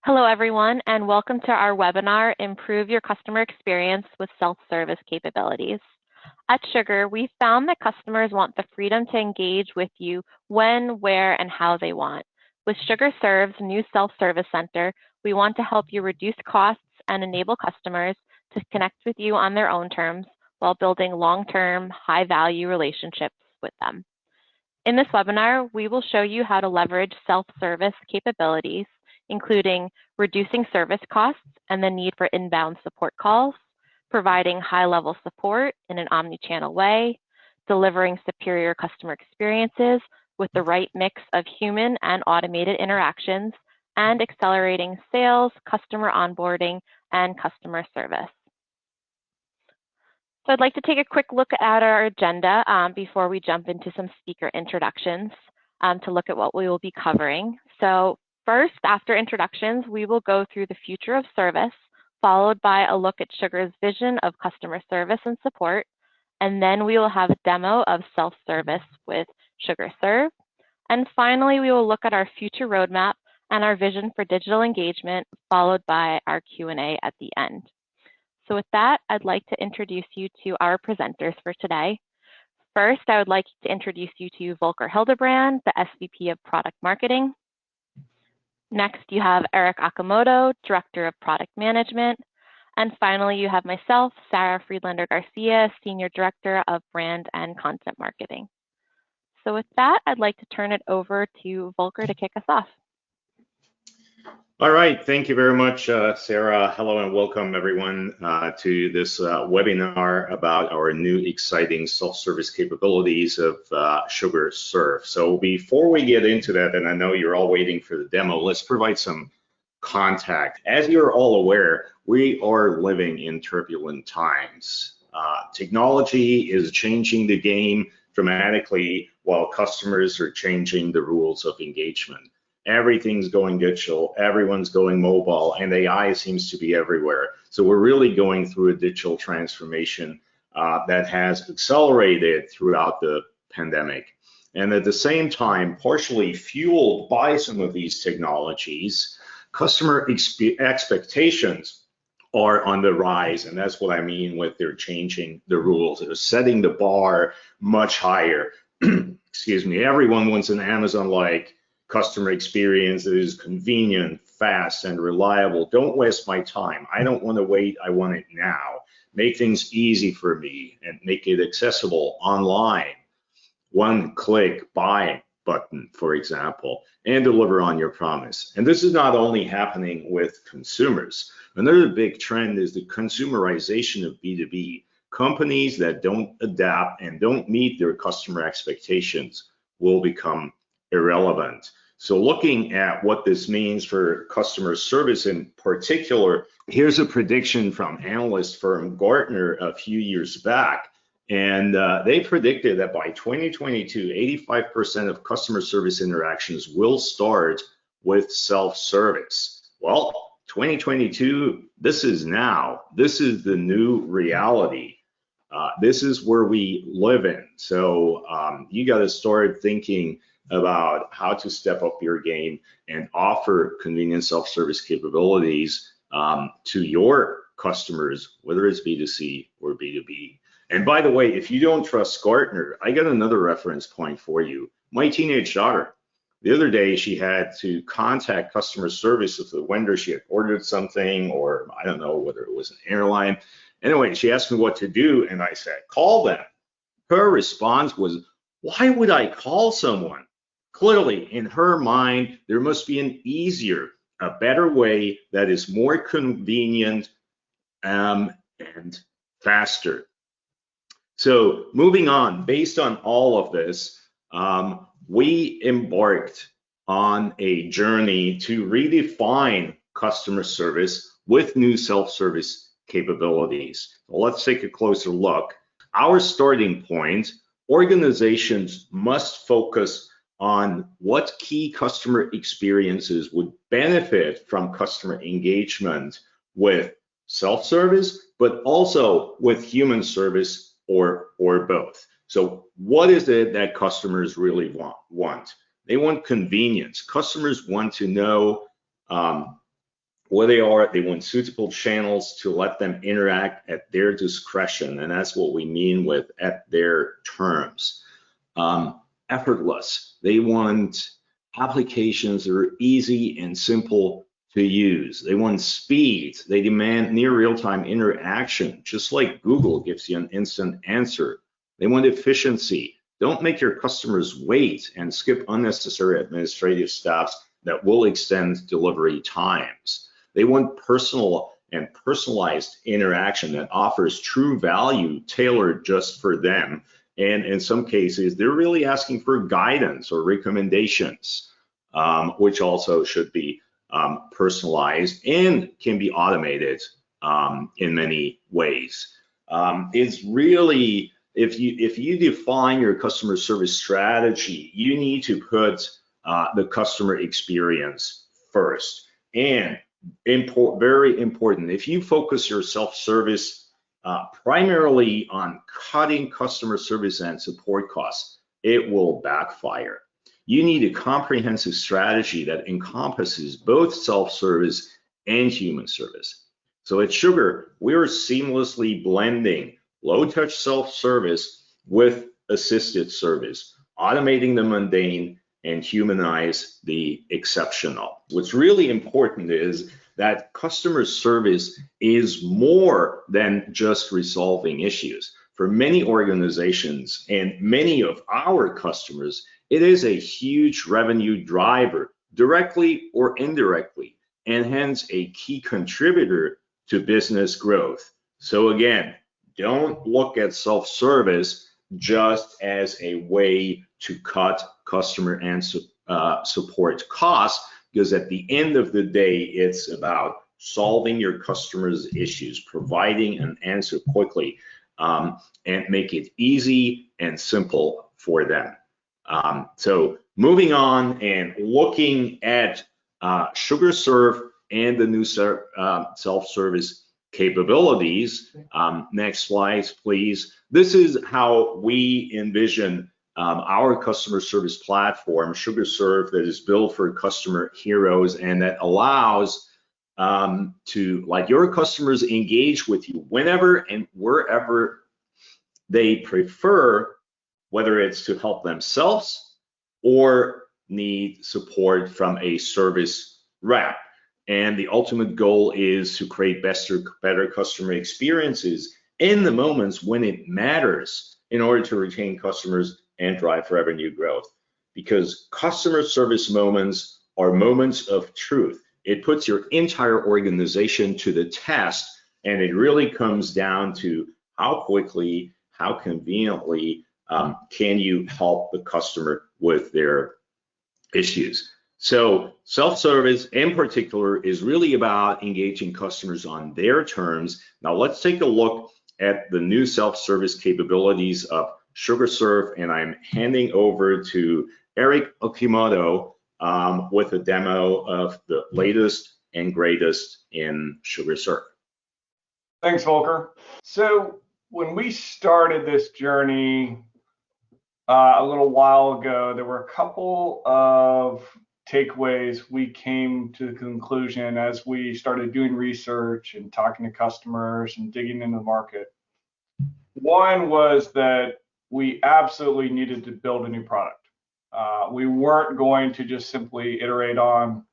Hello, everyone, and welcome to our webinar, Improve Your Customer Experience with Self-Service Capabilities. At Sugar, we found that customers want the freedom to engage with you when, where, and how they want. With SugarCRM's new self-service center, we want to help you reduce costs and enable customers to connect with you on their own terms while building long-term, high-value relationships with them. In this webinar, we will show you how to leverage self-service capabilities, including reducing service costs and the need for inbound support calls, providing high-level support in an omni-channel way, delivering superior customer experiences with the right mix of human and automated interactions, and accelerating sales, customer onboarding, and customer service. So I'd like to take a quick look at our agenda before we jump into some speaker introductions to look at what we will be covering. So first, after introductions, we will go through the future of service, followed by a look at Sugar's vision of customer service and support. And then we will have a demo of self-service with SugarCRM. And finally, we will look at our future roadmap and our vision for digital engagement, followed by our Q&A at the end. So with that, I'd like to introduce you to our presenters for today. First, I would like to introduce you to Volker Hildebrand, the SVP of Product Marketing. Next, you have Eric Akamoto, Director of Product Management. And finally, you have myself, Sarah Friedlander Garcia, Senior Director of Brand and Content Marketing. So with that, I'd like to turn it over to Volker to kick us off. All right, thank you very much, Sarah. Hello and welcome everyone to this webinar about our new exciting self-service capabilities of SugarCRM. So before we get into that, and I know you're all waiting for the demo, let's provide some context. As you're all aware, we are living in turbulent times. Technology is changing the game dramatically while customers are changing the rules of engagement. Everything's going digital, everyone's going mobile, and AI seems to be everywhere. So we're really going through a digital transformation that has accelerated throughout the pandemic. And at the same time, partially fueled by some of these technologies, customer expectations are on the rise. And that's what I mean with they're changing the rules. They're setting the bar much higher. Excuse me, everyone wants an Amazon-like customer experience that is convenient, fast, and reliable. Don't waste my time. I don't want to wait. I want it now. Make things easy for me and make it accessible online. One click buy button, for example, and deliver on your promise. And this is not only happening with consumers. Another big trend is the consumerization of B2B. Companies that don't adapt and don't meet their customer expectations will become irrelevant. So looking at what this means for customer service in particular, here's a prediction from analyst firm Gartner a few years back. And they predicted that by 2022, 85% of customer service interactions will start with self-service. Well, 2022, this is now. This is the new reality. This is where we live in. So you got to start thinking about how to step up your game and offer convenient self-service capabilities to your customers, whether it's B2C or B2B. And by the way, if you don't trust Gartner, I got another reference point for you. My teenage daughter, the other day, she had to contact customer service of the vendor. She had ordered something, or I don't know whether it was an airline. Anyway, she asked me what to do, and I said, call them. Her response was, why would I call someone? Clearly, in her mind, there must be an easier, a better way that is more convenient and faster. So moving on, based on all of this, we embarked on a journey to redefine customer service with new self-service capabilities. Well, let's take a closer look. Our starting point, organizations must focus on what key customer experiences would benefit from customer engagement with self-service, but also with human service or both. So what is it that customers really want? They want convenience. Customers want to know what they want suitable channels to let them interact at their discretion, and that's what we mean with at their terms. Effortless. They want applications that are easy and simple to use. They want speed. They demand near real-time interaction, just like Google gives you an instant answer. They want efficiency. Don't make your customers wait and skip unnecessary administrative steps that will extend delivery times. They want personal and personalized interaction that offers true value tailored just for them. And in some cases, they're really asking for guidance or recommendations, which also should be personalized and can be automated in many ways. It's really, if you define your customer service strategy, you need to put the customer experience first. And very important, if you focus your self-service primarily on cutting customer service and support costs, it will backfire. You need a comprehensive strategy that encompasses both self-service and human service. So at Sugar, we are seamlessly blending low-touch self-service with assisted service, automating the mundane and humanize the exceptional. What's really important is that customer service is more than just resolving issues. For many organizations and many of our customers, it is a huge revenue driver, directly or indirectly, and hence a key contributor to business growth. So again, don't look at self-service just as a way to cut customer and support costs, because at the end of the day, it's about solving your customers' issues, providing an answer quickly, and make it easy and simple for them. So moving on and looking at SugarServe and the new self-service capabilities. Next slide, please. This is how we envision our customer service platform, SugarServe, that is built for customer heroes and that allows to let your customers engage with you whenever and wherever they prefer, whether it's to help themselves or need support from a service rep. And the ultimate goal is to create better customer experiences in the moments when it matters in order to retain customers and drive revenue growth. Because customer service moments are moments of truth. It puts your entire organization to the test, and it really comes down to how quickly, how conveniently can you help the customer with their issues. So self-service in particular is really about engaging customers on their terms. Now let's take a look at the new self-service capabilities of SugarServe, and I'm handing over to Eric Okimoto with a demo of the latest and greatest in SugarServe. Thanks, Volker. So when we started this journey a little while ago, there were a couple of takeaways we came to the conclusion as we started doing research and talking to customers and digging into the market. One was that we absolutely needed to build a new product. We weren't going to just simply iterate on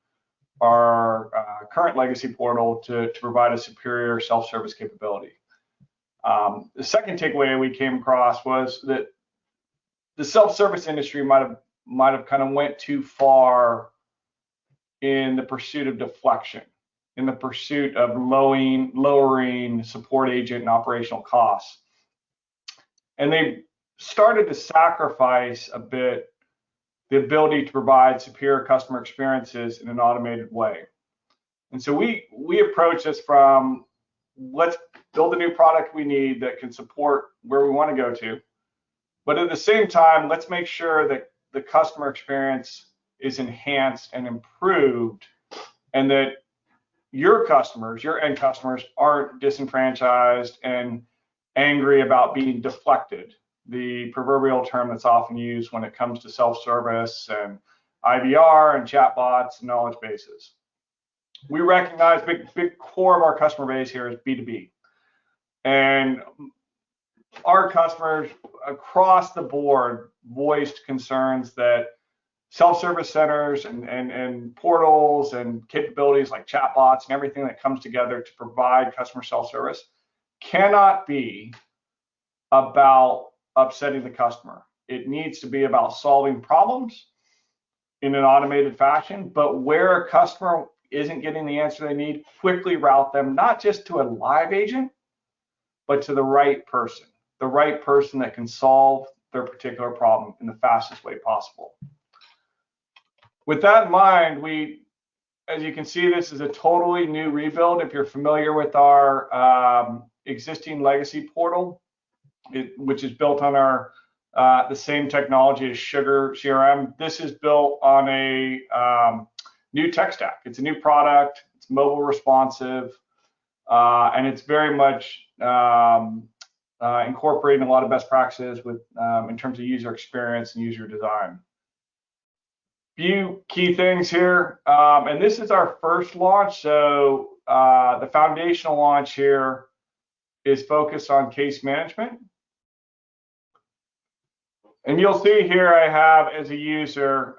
our current legacy portal to provide a superior self-service capability. The second takeaway we came across was that the self-service industry might have kind of went too far in the pursuit of deflection, in the pursuit of lowering support agent and operational costs. And they started to sacrifice a bit the ability to provide superior customer experiences in an automated way. And so we approach this from, let's build a new product we need that can support where we want to go to. But at the same time, let's make sure that the customer experience is enhanced and improved, and that your customers, your end customers, aren't disenfranchised and angry about being deflected, the proverbial term that's often used when it comes to self-service and IVR and chatbots and knowledge bases. we recognize big core of our customer base here is B2B. And our customers across the board voiced concerns that self-service centers and portals and capabilities like chatbots and everything that comes together to provide customer self-service cannot be about upsetting the customer. It needs to be about solving problems in an automated fashion, but where a customer isn't getting the answer they need, quickly route them not just to a live agent, but to the right person that can solve their particular problem in the fastest way possible. With that in mind, as you can see, this is a totally new rebuild. If you're familiar with our existing legacy portal, which is built on our the same technology as SugarCRM, this is built on a new tech stack. It's a new product. It's mobile responsive, and it's very much incorporating a lot of best practices with in terms of user experience and user design. Few key things here, and this is our first launch. So the foundational launch here is focused on case management. And you'll see here I have as a user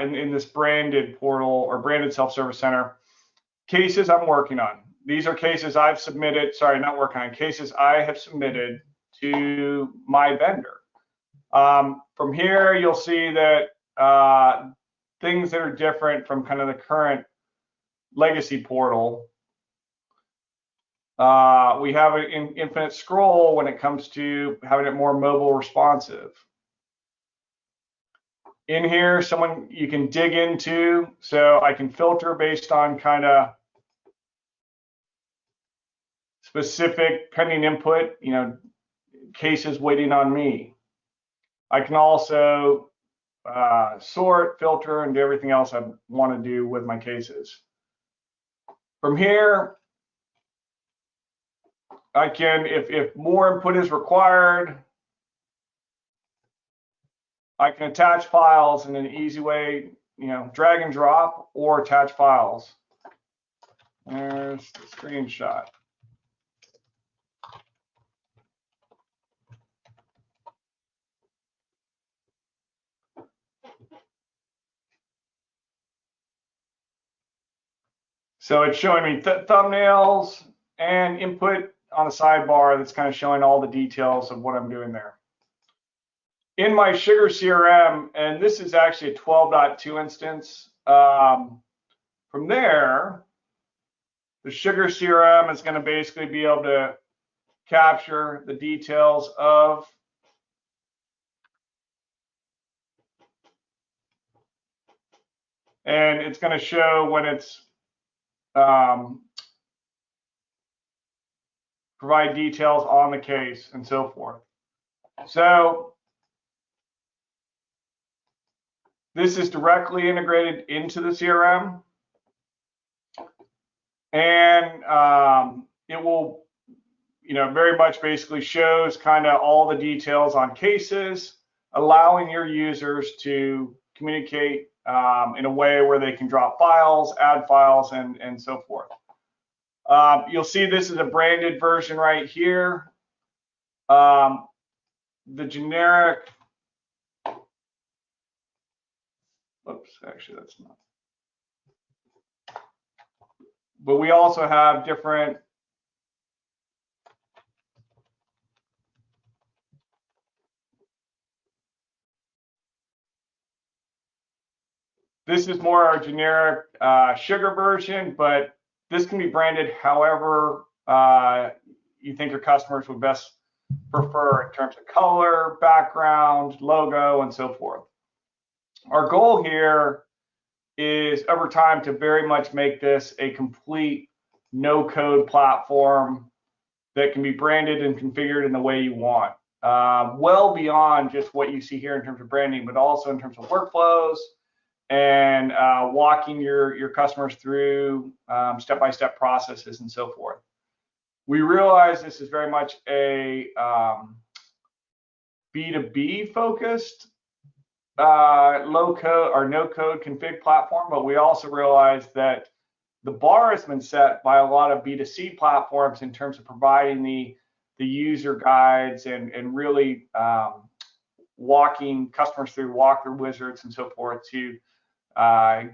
in this branded portal or branded self-service center, cases I'm working on. These are cases I've submitted, sorry, not working on, cases I have submitted to my vendor. From here, you'll see that things that are different from kind of the current legacy portal. We have an infinite scroll when it comes to having it more mobile responsive. In here, you can dig into, so I can filter based on kind of specific pending input, cases waiting on me. I can also sort, filter, and do everything else I want to do with my cases. From here, I can, if more input is required, I can attach files in an easy way, drag and drop or attach files. There's the screenshot. So it's showing me thumbnails and input on a sidebar that's kind of showing all the details of what I'm doing there. In my SugarCRM, and this is actually a 12.2 instance, from there, the SugarCRM is going to basically be able to capture the details of and it's going to show when it's provide details on the case and so forth. So this is directly integrated into the CRM, and it will, very much basically shows kind of all the details on cases, allowing your users to communicate in a way where they can drop files, add files, and so forth. You'll see this is a branded version right here. The generic, oops, actually that's not. But we also have different this is more our generic sugar version, but this can be branded however you think your customers would best prefer in terms of color, background, logo, and so forth. Our goal here is over time to very much make this a complete no-code platform that can be branded and configured in the way you want. Well beyond just what you see here in terms of branding, but also in terms of workflows and walking your customers through step-by-step processes and so forth. We realize this is very much a B2B focused low code or no code config platform, but we also realize that the bar has been set by a lot of B2C platforms in terms of providing the user guides and really walking customers through walkthrough wizards and so forth to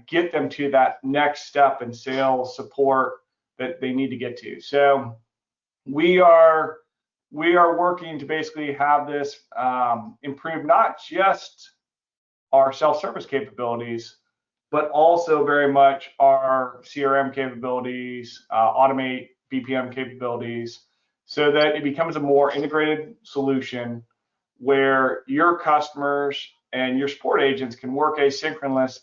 get them to that next step in sales support that they need to get to. So we are working to basically have this improve not just our self-service capabilities, but also very much our CRM capabilities, automate BPM capabilities, so that it becomes a more integrated solution where your customers and your support agents can work asynchronously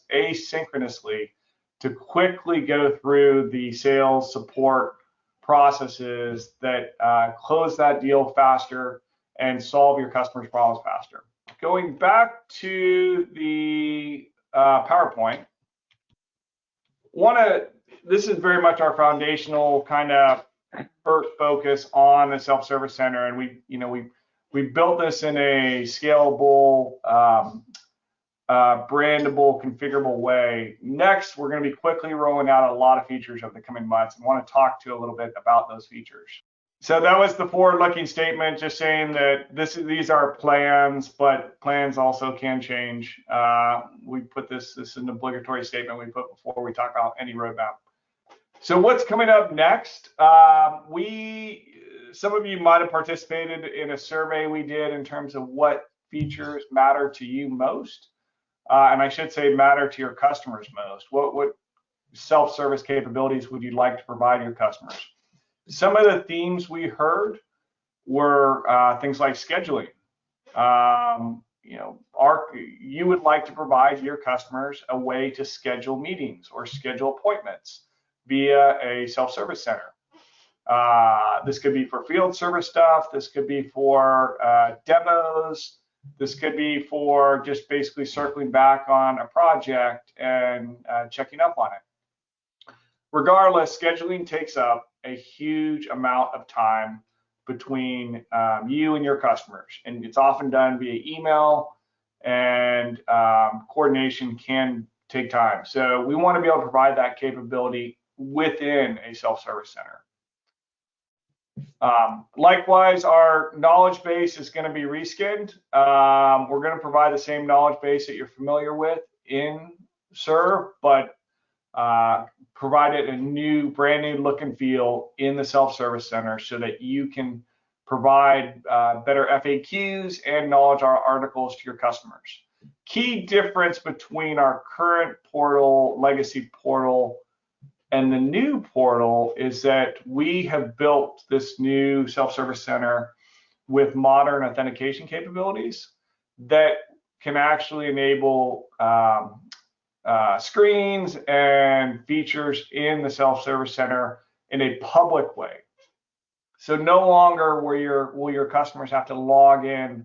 to quickly go through the sales support processes that close that deal faster and solve your customers' problems faster. Going back to the PowerPoint, this is very much our foundational kind of first focus on the self-service center, and we built this in a scalable, brandable, configurable way. Next, we're going to be quickly rolling out a lot of features over the coming months, and want to talk to you a little bit about those features. So that was the forward-looking statement, just saying that these are plans, but plans also can change. We put this is an obligatory statement we put before we talk about any roadmap. So what's coming up next? Some of you might have participated in a survey we did in terms of what features matter to you most, and I should say matter to your customers most. What self-service capabilities would you like to provide your customers? Some of the themes we heard were things like scheduling. You would like to provide your customers a way to schedule meetings or schedule appointments via a self-service center. This could be for field service stuff. This could be for demos. This could be for just basically circling back on a project and checking up on it. Regardless, scheduling takes up a huge amount of time between you and your customers, and it's often done via email, and coordination can take time. So we want to be able to provide that capability within a self-service center. Likewise, our knowledge base is going to be reskinned. We're going to provide the same knowledge base that you're familiar with in Serve, but provide it a brand new look and feel in the self-service center so that you can provide better FAQs and knowledge articles to your customers. Key difference between our current portal, legacy portal, and the new portal is that we have built this new self-service center with modern authentication capabilities that can actually enable screens and features in the self-service center in a public way. So no longer will your customers have to log in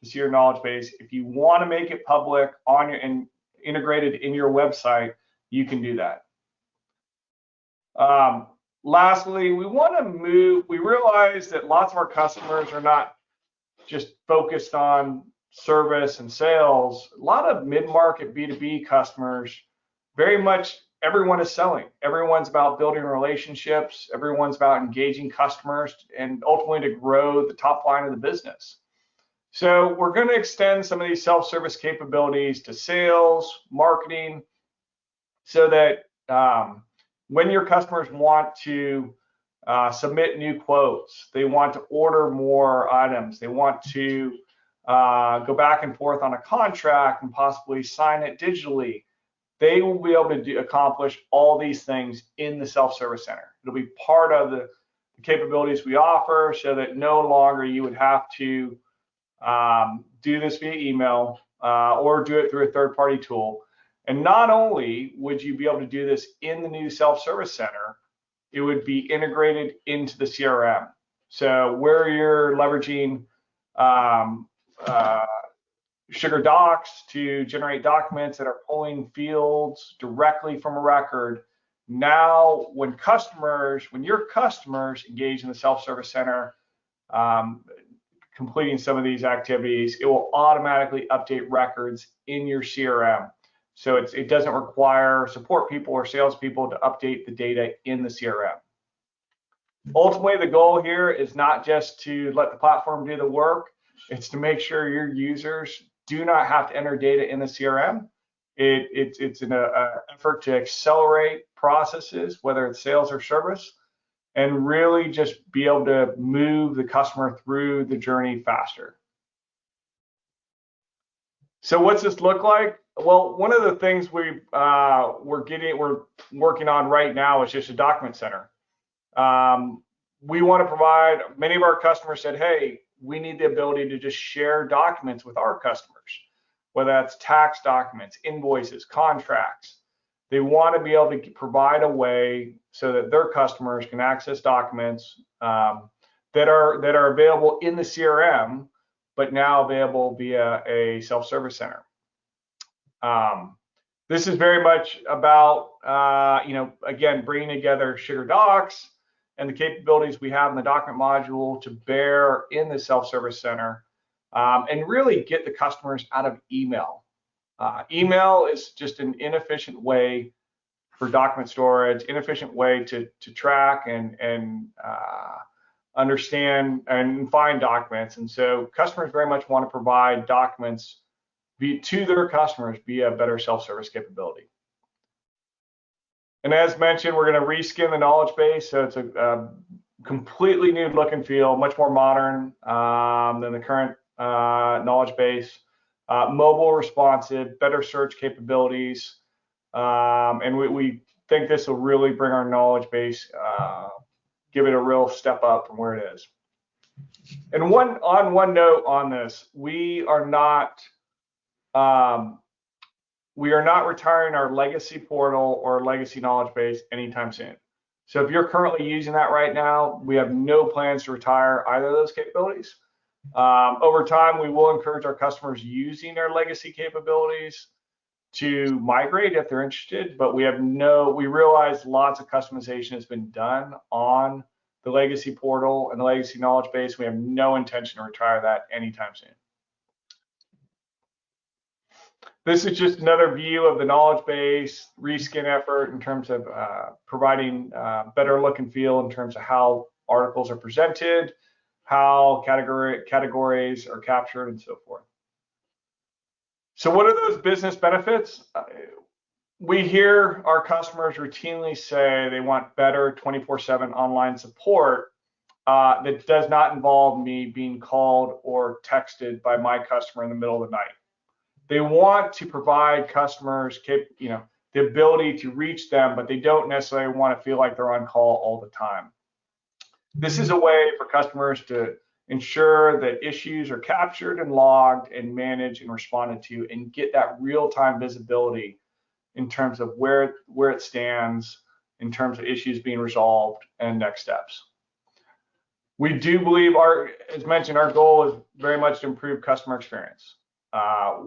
to see your knowledge base. If you want to make it public and integrated in your website, you can do that. Lastly, we realize that lots of our customers are not just focused on service and sales. A lot of mid-market B2B customers, very much everyone is selling. Everyone's about building relationships. Everyone's about engaging customers and ultimately to grow the top line of the business. So we're going to extend some of these self-service capabilities to sales, marketing, so that when your customers want to submit new quotes, they want to order more items, they want to go back and forth on a contract and possibly sign it digitally, they will be able to accomplish all these things in the self-service center. It'll be part of the capabilities we offer, so that no longer you would have to do this via email or do it through a third-party tool. And not only would you be able to do this in the new self-service center, it would be integrated into the CRM. So where you're leveraging Sugar Docs to generate documents that are pulling fields directly from a record, now when your customers engage in the self-service center, completing some of these activities, it will automatically update records in your CRM. So it doesn't require support people or salespeople to update the data in the CRM. Ultimately, the goal here is not just to let the platform do the work, it's to make sure your users do not have to enter data in the CRM. It's an effort to accelerate processes, whether it's sales or service, and really just be able to move the customer through the journey faster. So what's this look like? Well, one of the things we're working on right now is just a document center. We want to provide, many of our customers said, hey, we need the ability to just share documents with our customers, whether that's tax documents, invoices, contracts. They want to be able to provide a way so that their customers can access documents that are available in the CRM, but now available via a self-service center. This is very much about, again, bringing together SugarDocs and the capabilities we have in the document module to bear in the self-service center, and really get the customers out of email. Email is just an inefficient way for document storage, inefficient way to track and understand and find documents. And so customers very much want to provide documents to their customers via better self-service capability. And as mentioned, we're going to reskin the knowledge base. So it's a completely new look and feel, much more modern than the current knowledge base, mobile responsive, better search capabilities. And we think this will really bring our knowledge base, give it a real step up from where it is. And one note on this, we are not retiring our legacy portal or legacy knowledge base anytime soon. So if you're currently using that right now, we have no plans to retire either of those capabilities. Over time, we will encourage our customers using their legacy capabilities to migrate if they're interested, but we realize lots of customization has been done on the legacy portal and the legacy knowledge base. We have no intention to retire that anytime soon. This is just another view of the knowledge base reskin effort in terms of providing better look and feel in terms of how articles are presented, how categories are captured, and so forth. So what are those business benefits? We hear our customers routinely say they want better 24/7 online support that does not involve me being called or texted by my customer in the middle of the night. They want to provide customers, the ability to reach them, but they don't necessarily want to feel like they're on call all the time. This is a way for customers to ensure that issues are captured and logged and managed and responded to, and get that real-time visibility in terms of where it stands, in terms of issues being resolved and next steps. We do believe, as mentioned, our goal is very much to improve customer experience.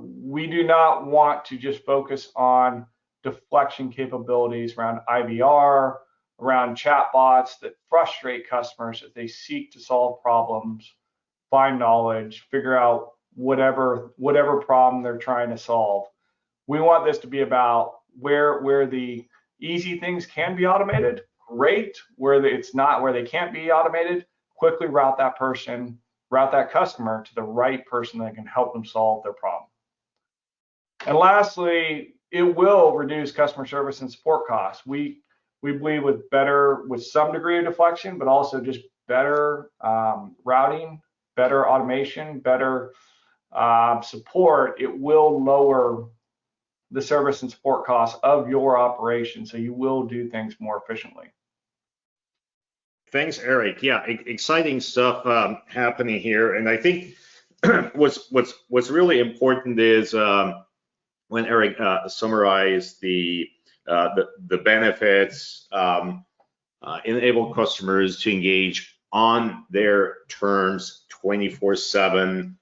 We do not want to just focus on deflection capabilities around IVR, around chatbots that frustrate customers as they seek to solve problems, find knowledge, figure out whatever problem they're trying to solve. We want this to be about where the easy things can be automated, great. Where it's not, where they can't be automated, quickly route that customer to the right person that can help them solve their problem. And lastly, it will reduce customer service and support costs. We believe with some degree of deflection, but also just better routing, better automation, better support, it will lower the service and support costs of your operation, so you will do things more efficiently. Thanks, Eric. Yeah, exciting stuff happening here, and I think what's really important is when Eric summarized the benefits, enable customers to engage on their terms 24/7,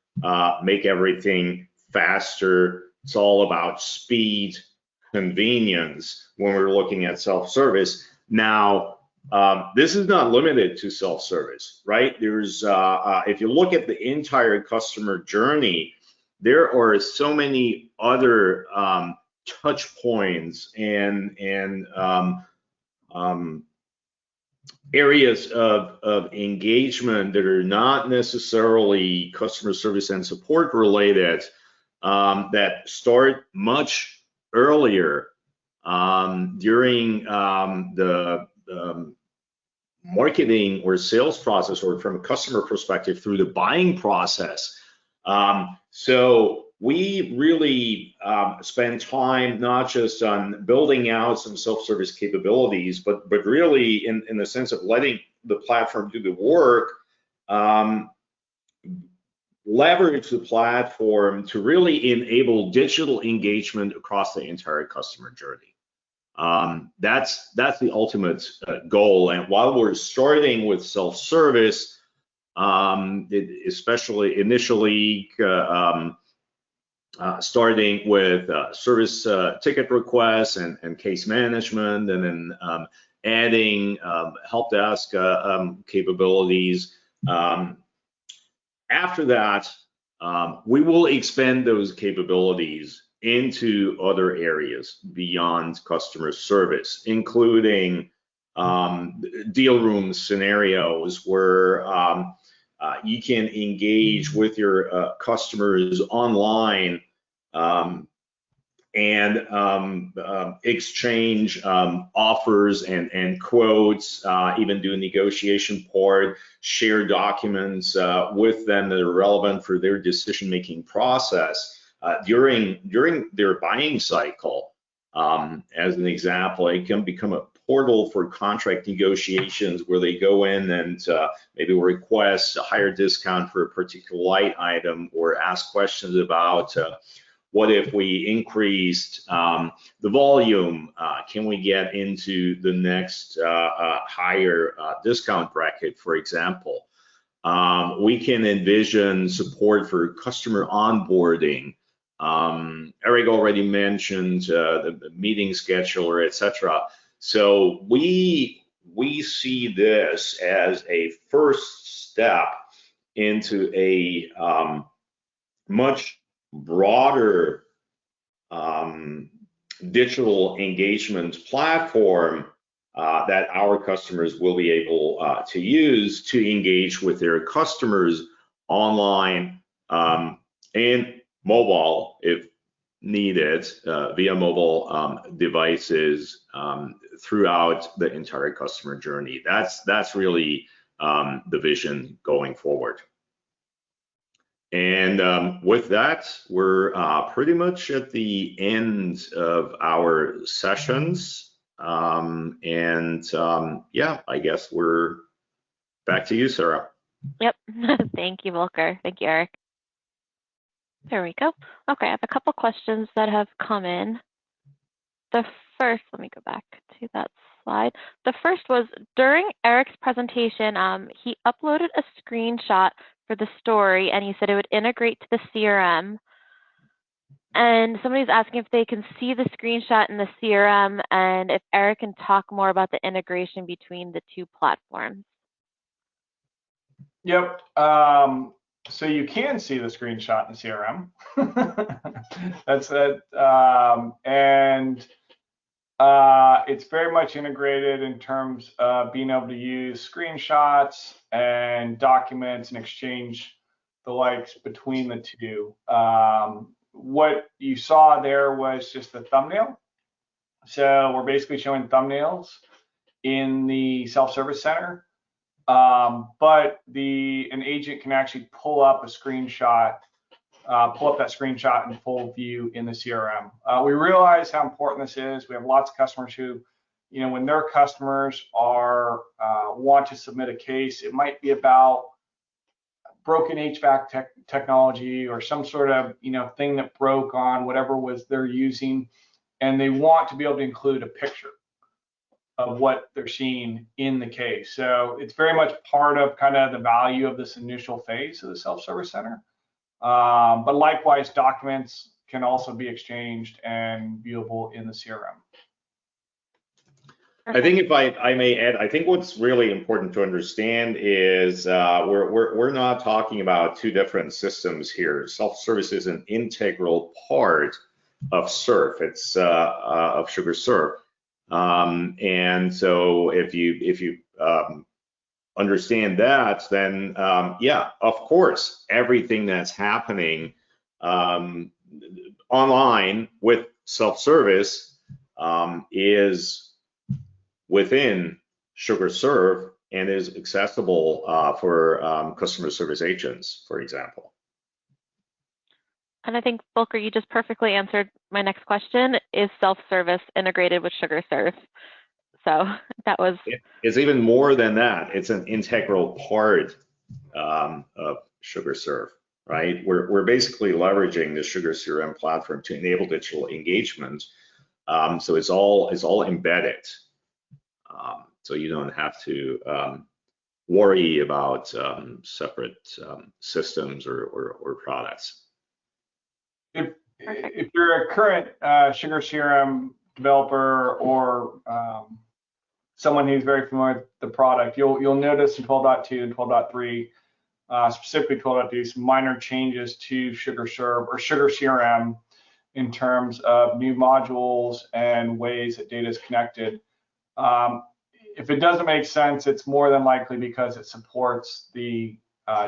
make everything faster. It's all about speed, convenience when we're looking at self-service. Now, this is not limited to self-service, right? There's, if you look at the entire customer journey, there are so many other touch points and areas of engagement that are not necessarily customer service and support related, that start much earlier during the marketing or sales process, or from a customer perspective through the buying process. So we really spend time not just on building out some self-service capabilities, but really in the sense of letting the platform do the work, leverage the platform to really enable digital engagement across the entire customer journey. That's the ultimate goal. And while we're starting with self-service, especially initially starting with service ticket requests and case management, and then adding help desk capabilities. After that, we will expand those capabilities into other areas beyond customer service, including deal room scenarios where you can engage with your customers online and exchange offers and quotes, even do a negotiation part, share documents with them that are relevant for their decision-making process during their buying cycle. As an example, it can become a portal for contract negotiations where they go in and maybe request a higher discount for a particular line item, or ask questions about what if we increased the volume? Can we get into the next higher discount bracket, for example? We can envision support for customer onboarding. Eric already mentioned the meeting scheduler, etc. So we see this as a first step into a much broader digital engagement platform that our customers will be able to use to engage with their customers online and mobile if needed, via mobile devices throughout the entire customer journey. That's really the vision going forward. And with that, we're pretty much at the end of our sessions. Yeah, I guess we're back to you, Sarah. Yep. Thank you, Volker. Thank you, Eric. There we go. Okay, I have a couple questions that have come in. The first, let me go back to that slide. The first was, during Eric's presentation, he uploaded a screenshot for the story, and he said it would integrate to the CRM. And somebody's asking if they can see the screenshot in the CRM, and if Eric can talk more about the integration between the two platforms. Yep. So you can see the screenshot in CRM. That's it. It's very much integrated in terms of being able to use screenshots and documents and exchange the likes between the two. What you saw there was just the thumbnail. So we're basically showing thumbnails in the self-service center. But an agent can actually pull up a screenshot, pull up that screenshot in full view in the CRM. We realize how important this is. We have lots of customers who, when their customers want to submit a case, it might be about broken HVAC technology or some sort of thing that broke on whatever they're using, and they want to be able to include a picture of what they're seeing in the case. So it's very much part of kind of the value of this initial phase of the self-service center. But likewise, documents can also be exchanged and viewable in the CRM. I think if I may add, I think what's really important to understand is we're not talking about two different systems here. Self-service is an integral part Surf. It's of SugarCRM. And so if you understand that, then yeah, of course, everything that's happening online with self-service is within SugarCRM and is accessible for customer service agents, for example. And I think, Volker, you just perfectly answered my next question. Is self-service integrated with SugarCRM? So that was... It's even more than that. It's an integral part of SugarCRM, right? We're basically leveraging the SugarCRM platform to enable digital engagement. So it's all embedded. So you don't have to worry about separate systems or products. If you're a current SugarCRM developer or someone who's very familiar with the product, you'll notice in 12.2 and 12.3, specifically 12.2, some minor changes to SugarCRM in terms of new modules and ways that data is connected. If it doesn't make sense, it's more than likely because it supports the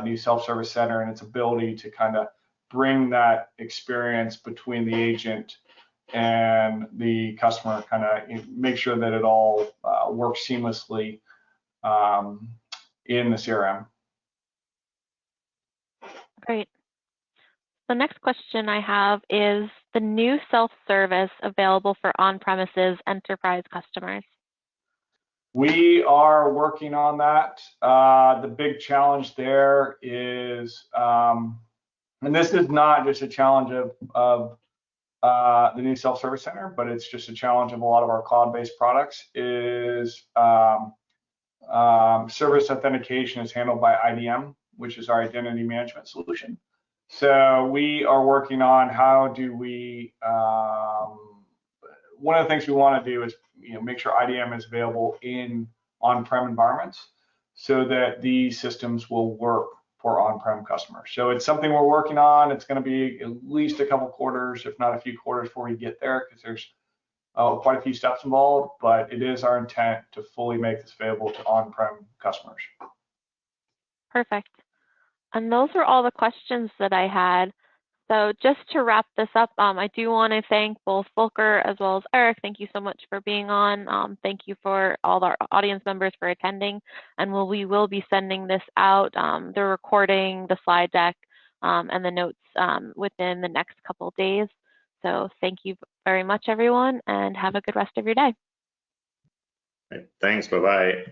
new self-service center and its ability to kind of bring that experience between the agent and the customer, kind of make sure that it all works seamlessly in the CRM. Great. The next question I have is the new self-service available for on-premises enterprise customers? We are working on that. The big challenge there is, and this is not just a challenge of the new self-service center, but it's just a challenge of a lot of our cloud-based products, is service authentication is handled by IDM, which is our identity management solution. So we are working on how do we, one of the things we want to do is make sure IDM is available in on-prem environments so that these systems will work for on-prem customers. So it's something we're working on. It's going to be at least a couple quarters, if not a few quarters, before we get there, because there's quite a few steps involved, but it is our intent to fully make this available to on-prem customers. Perfect. And those are all the questions that I had. So just to wrap this up, I do want to thank both Volker as well as Eric. Thank you so much for being on. Thank you for all our audience members for attending. And we will be sending this out, the recording, the slide deck, and the notes within the next couple of days. So thank you very much, everyone, and have a good rest of your day. Thanks. Bye-bye.